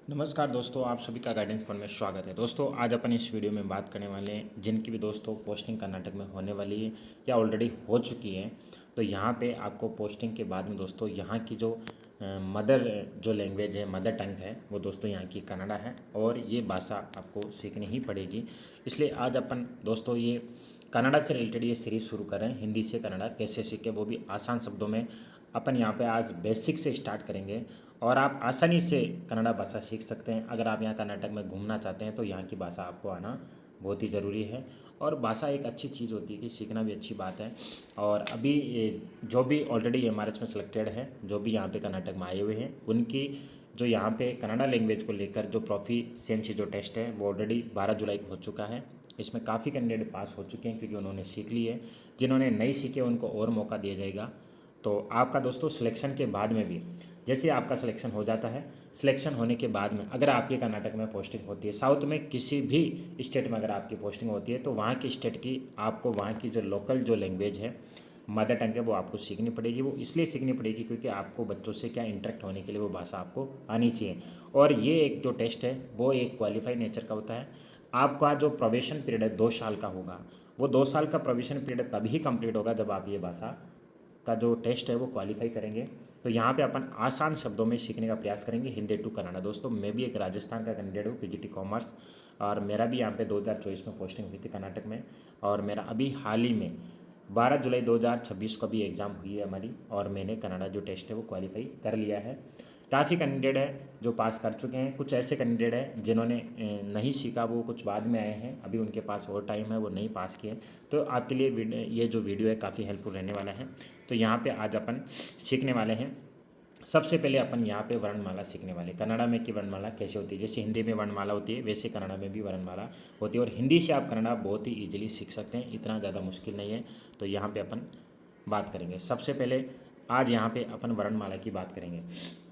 नमस्कार दोस्तों, आप सभी का गाइडेंस फंड में स्वागत है। दोस्तों आज अपन इस वीडियो में बात करने वाले हैं जिनकी भी दोस्तों पोस्टिंग कर्नाटक में होने वाली है या ऑलरेडी हो चुकी है। तो यहाँ पे आपको पोस्टिंग के बाद में दोस्तों यहाँ की जो मदर जो लैंग्वेज है, मदर टंग है, वो दोस्तों यहाँ की कन्नड़ा है और ये भाषा आपको सीखनी ही पड़ेगी। इसलिए आज अपन दोस्तों ये कन्नड़ा से रिलेटेड ये सीरीज़ शुरू करें, हिंदी से कन्नड़ा कैसे सीखें, वो भी आसान शब्दों में। अपन यहाँ पे आज बेसिक से स्टार्ट करेंगे और आप आसानी से कन्नड़ा भाषा सीख सकते हैं। अगर आप यहाँ कर्नाटक में घूमना चाहते हैं तो यहाँ की भाषा आपको आना बहुत ही ज़रूरी है। और भाषा एक अच्छी चीज़ होती है कि सीखना भी अच्छी बात है। और अभी जो भी ऑलरेडी एमआरएस में सिलेक्टेड है, जो भी यहाँ पे कर्नाटक में आए हुए हैं, उनकी जो यहाँ पे कन्नड़ा लैंग्वेज को लेकर जो प्रोफिशिएंसी जो टेस्ट है वो ऑलरेडी 12 जुलाई को हो चुका है। इसमें काफ़ी कैंडिडेट पास हो चुके हैं क्योंकि उन्होंने सीख ली है। जिन्होंने नहीं सीखे उनको और मौका दिया जाएगा। तो आपका दोस्तों सिलेक्शन के बाद में भी जैसे आपका सिलेक्शन हो जाता है, सिलेक्शन होने के बाद में अगर आपकी कर्नाटक में पोस्टिंग होती है, साउथ में किसी भी स्टेट में अगर आपकी पोस्टिंग होती है, तो वहाँ की स्टेट की आपको वहाँ की जो लोकल जो लैंग्वेज है, मदर टंग है, वो आपको सीखनी पड़ेगी। वो इसलिए सीखनी पड़ेगी क्योंकि आपको बच्चों से क्या इंटरेक्ट होने के लिए वो भाषा आपको आनी चाहिए। और ये एक जो टेस्ट है वो एक क्वालिफाई नेचर का होता है। आपका जो प्रोबेशन पीरियड है 2 साल का होगा। वो 2 साल का प्रोबेशन पीरियड तभी कंप्लीट होगा जब आप ये भाषा का जो टेस्ट है वो क्वालिफाई करेंगे। तो यहाँ पे अपन आसान शब्दों में सीखने का प्रयास करेंगे हिंदी टू कन्नड़ा। दोस्तों मैं भी एक राजस्थान का कैंडिडेट हूँ, पीजीटी कॉमर्स, और मेरा भी यहाँ पे 2024 में पोस्टिंग हुई थी कर्नाटक में। और मेरा अभी हाल ही में 12 जुलाई 2026 को भी एग्ज़ाम हुई है हमारी, और मैंने कन्नड़ा जो टेस्ट है वो क्वालिफाई कर लिया है। काफ़ी कैंडिडेट हैं जो पास कर चुके हैं, कुछ ऐसे कैंडिडेट हैं जिन्होंने नहीं सीखा, वो कुछ बाद में आए हैं, अभी उनके पास और टाइम है, वो नहीं पास किए। तो आपके लिए ये जो वीडियो है काफ़ी हेल्पफुल रहने वाला है। तो यहाँ पे आज अपन सीखने वाले हैं। सबसे पहले अपन यहाँ पे वर्णमाला सीखने वाले। कन्नड़ा में की वर्णमाला कैसे होती है, जैसे हिंदी में वर्णमाला होती है वैसे कन्नड़ा में भी वर्णमाला होती है। और हिंदी से आप कन्नड़ा बहुत ही ईजिली सीख सकते हैं, इतना ज़्यादा मुश्किल नहीं है। तो यहाँ पे अपन बात करेंगे। सबसे पहले आज यहाँ पे अपन वर्णमाला की बात करेंगे।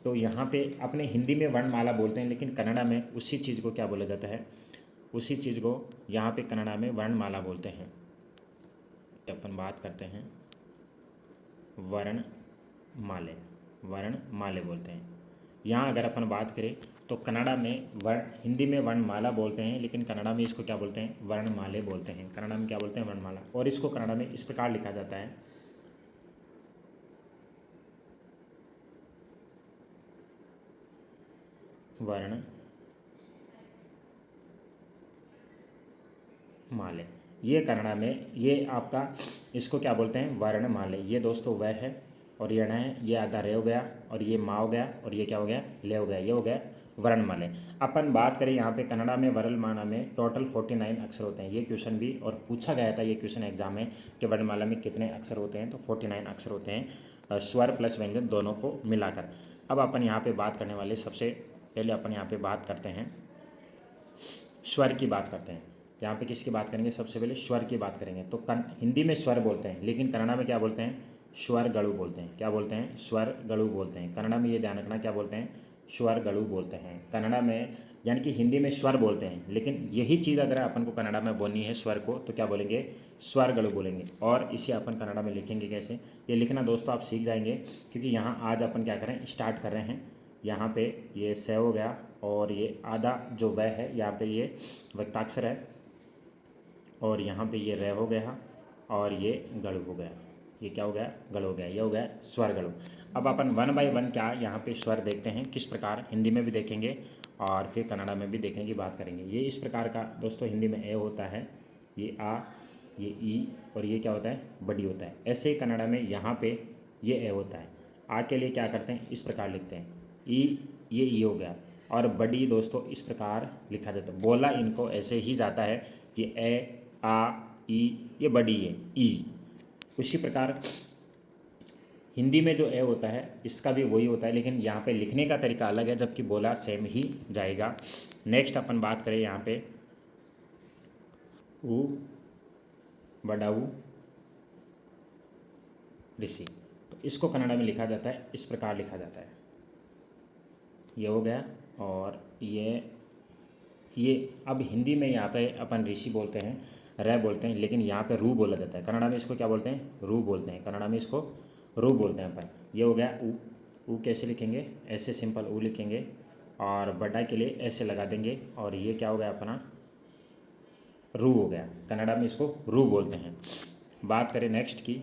तो यहाँ पे अपने हिंदी में वर्णमाला बोलते हैं, लेकिन कन्नड़ा में उसी चीज़ को क्या बोला जाता है, उसी चीज़ को यहाँ पे कन्नड़ा में वर्णमाला बोलते हैं। अपन बात करते हैं वर्णमाले, वर्णमाले बोलते हैं। यहाँ अगर अपन बात करें तो कन्नड़ा में हिंदी में वर्णमाला बोलते हैं, लेकिन कन्नड़ा में इसको क्या बोलते हैं, वर्णमाले बोलते हैं। कन्नड़ा में क्या बोलते हैं, वर्णमाला। और इसको कन्नड़ा में इस प्रकार लिखा जाता है, वर्णमाले। ये कन्नड़ा में ये आपका इसको क्या बोलते हैं, वर्णमाले। ये दोस्तों वह है और ये न है, ये आधा रे हो गया और ये माँ हो गया और ये क्या हो गया, ले हो गया, ये हो गया वर्णमाले। अपन बात करें यहाँ पे कन्नड़ा में वर्णमाला में टोटल 49 अक्षर होते हैं। ये क्वेश्चन भी और पूछा गया था, ये क्वेश्चन एग्जाम में कि वर्णमाला में कितने अक्षर होते हैं, तो 49 अक्षर होते हैं, स्वर प्लस व्यंजन दोनों को मिलाकर। अब अपन यहाँ पे बात करने वाले, सबसे पहले अपन यहाँ पे बात करते हैं स्वर की बात करते हैं। यहाँ पे किसकी बात करेंगे, सबसे पहले स्वर की बात करेंगे। तो हिंदी में स्वर बोलते हैं, लेकिन कन्नड़ा में क्या बोलते हैं, स्वर गड़ु बोलते हैं। क्या बोलते हैं, स्वर गड़ु बोलते हैं। कन्नड़ा में ये ध्यान रखना, क्या बोलते हैं, स्वर गड़ु बोलते हैं कन्नड़ा में। यानी कि हिंदी में स्वर बोलते हैं, लेकिन यही चीज़ अगर अपन को कन्नड़ा में बोलनी है स्वर को, तो क्या बोलेंगे, स्वर गड़ु बोलेंगे। और इसे अपन कन्नड़ा में लिखेंगे कैसे, ये लिखना दोस्तों आप सीख जाएंगे, क्योंकि यहाँ आज अपन क्या करें, स्टार्ट कर रहे हैं। यहाँ पे ये स हो गया और ये आधा जो वह है, यहाँ पे ये वक्ताक्षर है, और यहाँ पे ये रे हो गया और ये गड़ु हो गया। ये क्या हो गया, गड़ हो गया, ये हो गया स्वर गड़ु। अब अपन 1 बाय 1 क्या यहाँ पे स्वर देखते हैं किस प्रकार, हिंदी में भी देखेंगे और फिर कन्नड़ा में भी देखने की बात करेंगे। ये इस प्रकार का दोस्तों हिंदी में ए होता है, ये आ, ये ई, और ये क्या होता है, बड़ी होता है। ऐसे ही कन्नड़ा में यहाँ पे ये ए होता है। आ के लिए क्या करते हैं, इस प्रकार लिखते हैं, ई, ये ई हो गया। और बड़ी दोस्तों इस प्रकार लिखा जाता है। बोला इनको ऐसे ही जाता है कि ए, आ, ई, ये बड़ी है, ई। उसी प्रकार हिंदी में जो ए होता है इसका भी वही होता है, लेकिन यहाँ पे लिखने का तरीका अलग है, जबकि बोला सेम ही जाएगा। नेक्स्ट अपन बात करें यहाँ पे ऊ, बड़ा ऊ, ऋषि। तो इसको कन्नड़ा में लिखा जाता है, इस प्रकार लिखा जाता है, ये हो गया। और ये अब हिंदी में यहाँ पे अपन ऋषि बोलते हैं, रे बोलते हैं, लेकिन यहाँ पे रू बोला जाता है। कन्नड़ा में इसको क्या बोलते हैं, रू बोलते हैं। कन्नड़ा में इसको रू बोलते हैं अपन। ये हो गया ऊ। ऊ कैसे लिखेंगे, ऐसे सिंपल ऊ लिखेंगे, और बड़ा के लिए ऐसे लगा देंगे और ये क्या हो गया अपना रू हो गया। कन्नड़ा में इसको रू बोलते हैं। बात करें नेक्स्ट की,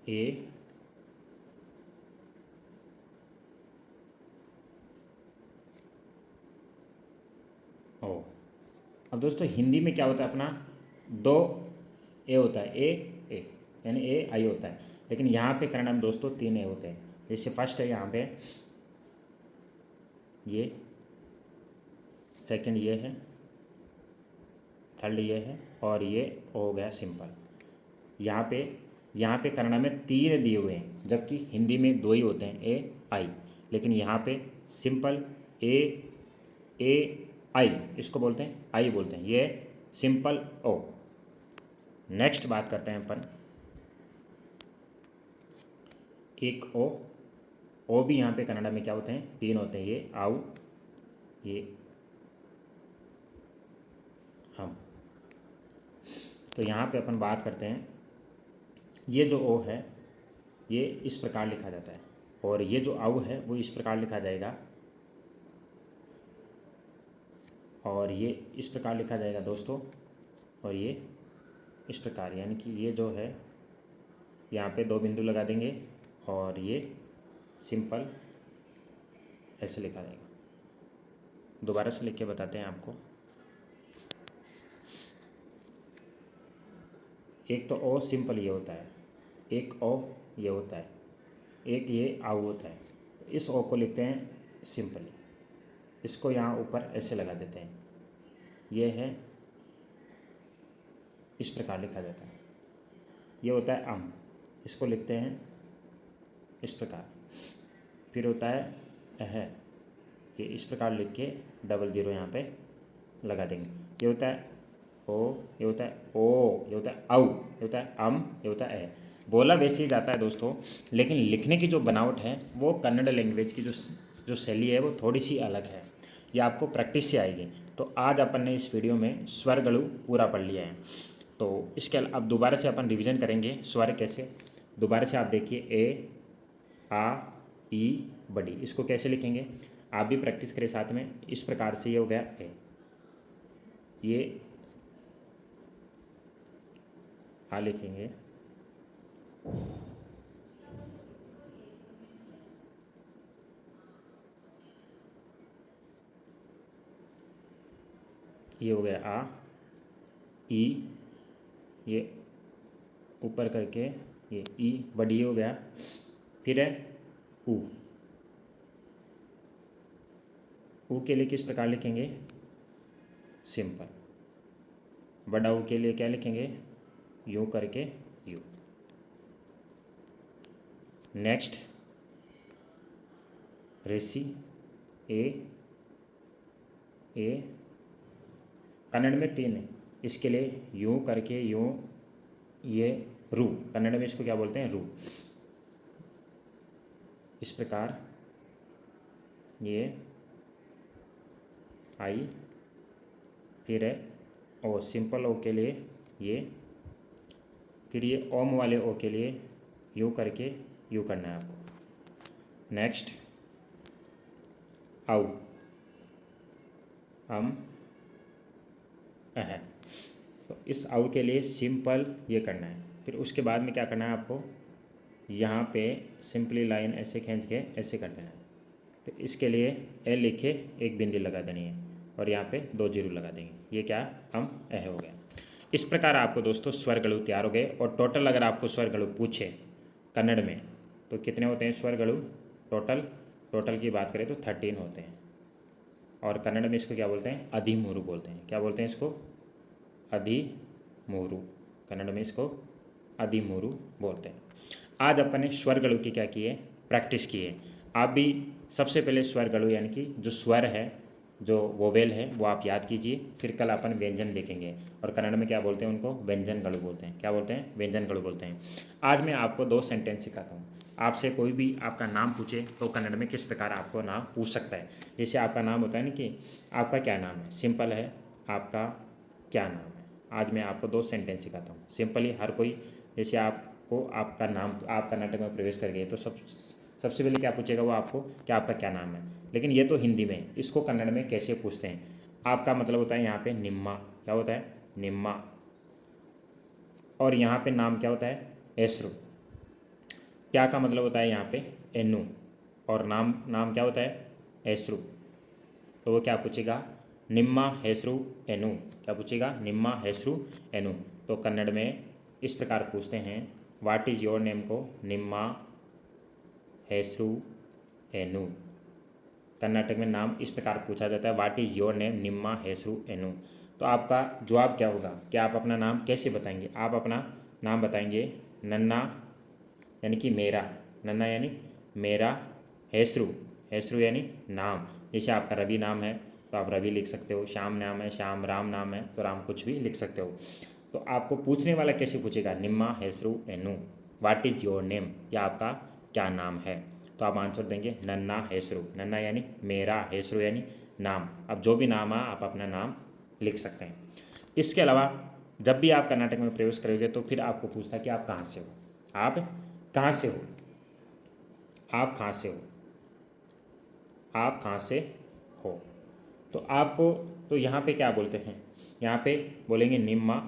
ए ओ। अब दोस्तों हिंदी में क्या होता है अपना दो ए होता है, ए यानी ए आई होता है, लेकिन यहाँ पे कन्नड़ा में दोस्तों 3 ए होते हैं। जैसे फर्स्ट है यहाँ पे ये, सेकंड ये है, थर्ड ये है और ये हो गया सिंपल। यहाँ पे कन्नड़ा में 3 दिए हुए हैं, जबकि हिंदी में 2 ही होते हैं, ए आई। लेकिन यहाँ पे सिंपल ए आई इसको बोलते हैं, आई बोलते हैं, ये सिंपल ओ। नेक्स्ट बात करते हैं अपन एक ओ भी यहाँ पे कन्नड़ा में क्या होते हैं 3 होते हैं, ये आउ, ये हम। तो यहाँ पे अपन बात करते हैं, ये जो ओ है ये इस प्रकार लिखा जाता है और ये जो आउ है वो इस प्रकार लिखा जाएगा और ये इस प्रकार लिखा जाएगा दोस्तों, और ये इस प्रकार, यानी कि ये जो है यहाँ पे 2 बिंदु लगा देंगे और ये सिंपल ऐसे लिखा जाएगा। दोबारा से लिख के बताते हैं आपको। एक तो ओ सिंपल ये होता है, एक ओ ये होता है, एक ये आउ होता है। इस ओ को लिखते हैं सिंपली, इसको यहाँ ऊपर ऐसे लगा देते हैं, ये है इस प्रकार लिखा जाता है। ये होता है अम, इसको लिखते हैं इस प्रकार। फिर होता है अह, ये इस प्रकार लिख के 00 यहाँ पे लगा देंगे। ये होता है ओ, ये होता है ओ, ये होता है औ, ये होता है अम, ये होता है ए। बोला वैसे ही जाता है दोस्तों, लेकिन लिखने की जो बनावट है वो कन्नड़ लैंग्वेज की जो शैली है वो थोड़ी सी अलग है। ये आपको प्रैक्टिस से आएगी। तो आज अपन ने इस वीडियो में स्वरगलु पूरा पढ़ लिया है। तो इसके अब दोबारा से अपन रिवीजन करेंगे स्वर कैसे। दोबारा से आप देखिए, ए आ ई बड़ी, इसको कैसे लिखेंगे आप भी प्रैक्टिस करें साथ में। इस प्रकार से ये हो गया ए, ये आ लिखेंगे, ये हो गया आ, ई, ये ऊपर करके ये ई बड़ी हो गया। फिर है ऊ, ऊ के लिए किस प्रकार लिखेंगे सिंपल। बड़ा ऊ के लिए क्या लिखेंगे यूँ करके यू। नेक्स्ट रेसी, ए कन्नड़ में 3 है, इसके लिए यूँ करके यूँ, ये रू, कन्नड़ में इसको क्या बोलते हैं रू। इस प्रकार ये आई, फिर है ओ, सिंपल ओ के लिए ये, फिर ये ओम वाले ओ के लिए यू करके यू करना है आपको। नेक्स्ट आउ, अम अह, तो इस आउ के लिए सिंपल ये करना है। फिर उसके बाद में क्या करना है आपको, यहाँ पे सिंपली लाइन ऐसे खींच के ऐसे कर देना है। तो इसके लिए ए लिखे एक बिंदी लगा देनी है और यहाँ पे 2 जीरो लगा देंगे। ये क्या हम अह हो गया। इस प्रकार आपको दोस्तों स्वरगलु तैयार हो गए। और टोटल अगर आपको स्वरगलु पूछे कन्नड़ में तो कितने होते हैं स्वरगलु टोटल की बात करें तो 13 होते हैं। और कन्नड़ में इसको क्या बोलते हैं अधिमूरु बोलते हैं। क्या बोलते हैं इसको अधिमूरु, कन्नड़ में इसको अधिमूरु बोलते हैं। आज अपन ने स्वरगलु की क्या किए प्रैक्टिस की है। आप भी सबसे पहले स्वरगलु यानी कि जो स्वर है जो वोवेल है वो आप याद कीजिए। फिर कल अपन व्यंजन देखेंगे और कन्नड़ में क्या बोलते हैं उनको व्यंजनगलु बोलते हैं। क्या बोलते हैं व्यंजनगलु बोलते हैं। आज मैं आपको 2 सेंटेंस सिखाता हूँ। आपसे कोई भी आपका नाम पूछे तो कन्नड़ में किस प्रकार आपको नाम पूछ सकता है। जैसे आपका नाम होता है ना कि आपका क्या नाम है, सिंपल है आपका क्या नाम है। आज मैं आपको 2 सेंटेंस सिखाता हूँ। सिंपली हर कोई, जैसे आपको आपका नाम, आप कर्नाटक में प्रवेश कर गए तो सबसे पहले क्या पूछेगा वो आपको कि आपका क्या नाम है। लेकिन ये तो हिंदी में, इसको कन्नड़ में कैसे पूछते हैं। आपका मतलब होता है यहाँ पे निम्मा, क्या होता है निम्मा, और यहाँ पे नाम क्या होता है हेसरू। क्या का मतलब होता है यहाँ पे एनु, और नाम क्या होता है हेसरू। तो वो क्या पूछेगा निम्मा हेसरू एनु, क्या पूछेगा निम्मा हेसरू एनु। तो कन्नड़ में इस प्रकार पूछते हैं व्हाट इज़ योर नेम को निम्मा हेसरू एनु। कर्नाटक में नाम इस प्रकार पूछा जाता है व्हाट इज़ योर नेम निम्मा हेसरू एनु। तो आपका जवाब क्या होगा कि आप अपना नाम कैसे बताएंगे। आप अपना नाम बताएंगे नन्ना यानी कि मेरा, नन्ना यानी मेरा, हेसरू, हेसरू यानी नाम। जैसे आपका रवि नाम है तो आप रवि लिख सकते हो, श्याम नाम है श्याम, राम नाम है तो राम कुछ भी लिख सकते हो। तो आपको पूछने वाला कैसे पूछेगा निम्मा हेसरू एनु, व्हाट इज़ योर नेम, या आपका क्या नाम है। तो आप आंसर देंगे नन्ना हेसरू, नन्ना यानी मेरा, हेसरू यानी नाम। अब जो भी नाम है आप अपना नाम लिख सकते हैं। इसके अलावा जब भी आप कर्नाटक में प्रवेश करोगे तो फिर आपको पूछता है कि आप कहाँ से हो, आप कहाँ से हो, आप कहाँ से हो, आप कहाँ से हो। तो आपको तो यहाँ पे क्या बोलते हैं, यहाँ पे बोलेंगे निम्मा,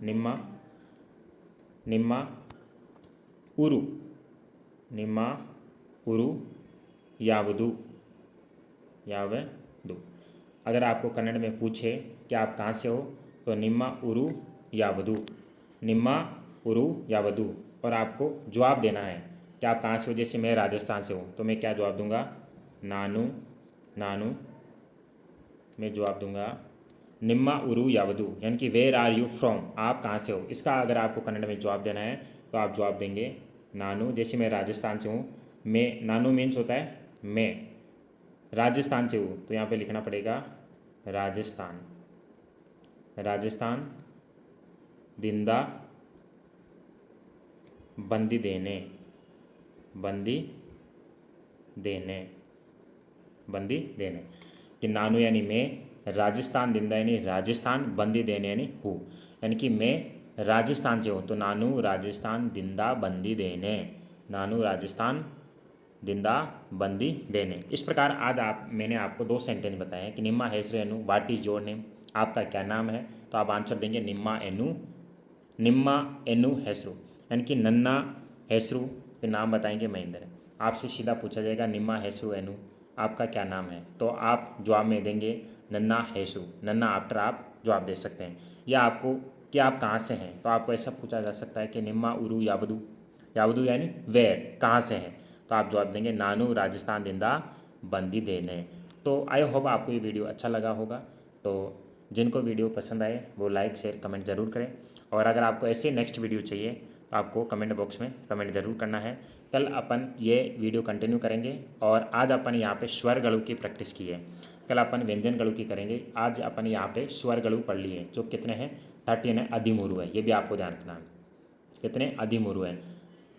निम्मा, निम्मा उरु, निम्मा उरु यावदु, यावदु। अगर आपको कन्नड़ में पूछे कि आप कहाँ से हो तो निम्मा उरु यावदु, निम्मा उरु यावदु। और आपको जवाब देना है कि आप कहाँ से हो। जैसे मैं राजस्थान से हूँ तो मैं क्या जवाब दूंगा नानू, नानू, मैं जवाब दूंगा निम्मा उरु यावदु, यानी कि वेयर आर यू फ्रॉम, आप कहाँ से हो। इसका अगर आपको कन्नड़ में जवाब देना है तो आप जवाब देंगे नानू। जैसे मैं राजस्थान से हूँ, मैं, नानू मीन्स होता है मैं राजस्थान से हूँ, तो यहाँ पे लिखना पड़ेगा राजस्थान, राजस्थान दिंदा बंदी देने, बंदी देने, बंदी देने। कि नानू यानी मैं, राजस्थान दिंदा यानी राजस्थान, बंदी देने यानी हूँ, यानी कि मैं राजस्थान से हूँ तो नानू राजस्थान दिंदा बंदी देने, नानू राजस्थान दिंदा बंदी देने। इस प्रकार आज मैंने आपको 2 सेंटेंस बताए हैं कि निम्मा हेसरू एनु, व्हाट इज़ योर नेम, आपका क्या नाम है। तो आप आंसर देंगे निम्मा एनु, निम्मा एनु हेसरू, यानी कि नन्ना हेसरू, फिर नाम बताएंगे महेंद्र। आपसे सीधा पूछा जाएगा निम्मा हेसरू एनु, आपका क्या नाम है, तो आप जवाब में देंगे नन्ना हेसरू, नन्ना आफ्टर आप जवाब दे सकते हैं। या आपको कि आप कहाँ से हैं तो आपको ऐसा पूछा जा सकता है कि निम्मा उरु यावदु, यावदु यानी वेयर, कहाँ से हैं, तो आप जवाब देंगे नानू राजस्थान दिंदा बंदी देने। तो आई होप आपको ये वीडियो अच्छा लगा होगा। तो जिनको वीडियो पसंद आए वो लाइक शेयर कमेंट ज़रूर करें, और अगर आपको ऐसे नेक्स्ट वीडियो चाहिए तो आपको कमेंट बॉक्स में कमेंट ज़रूर करना है। कल अपन ये वीडियो कंटिन्यू करेंगे, और आज अपन यहाँ पे स्वर गणों की प्रैक्टिस की है, कल अपन व्यंजन गणों की करेंगे। आज अपन यहाँ पे स्वर गणों पढ़ लिए जो कितने हैं 13 है, अधिमुरु है, ये भी आपको ध्यान रखना है कितने अधिमुरु हैं।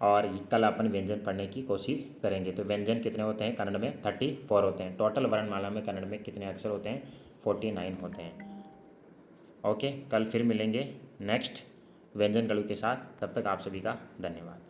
और कल अपन व्यंजन पढ़ने की कोशिश करेंगे। तो व्यंजन कितने होते हैं कन्नड़ में 34 होते हैं। टोटल वर्णमाला में कन्नड़ में कितने अक्षर होते हैं 49 होते हैं। ओके, कल फिर मिलेंगे नेक्स्ट व्यंजन गणों के साथ, तब तक आप सभी का धन्यवाद।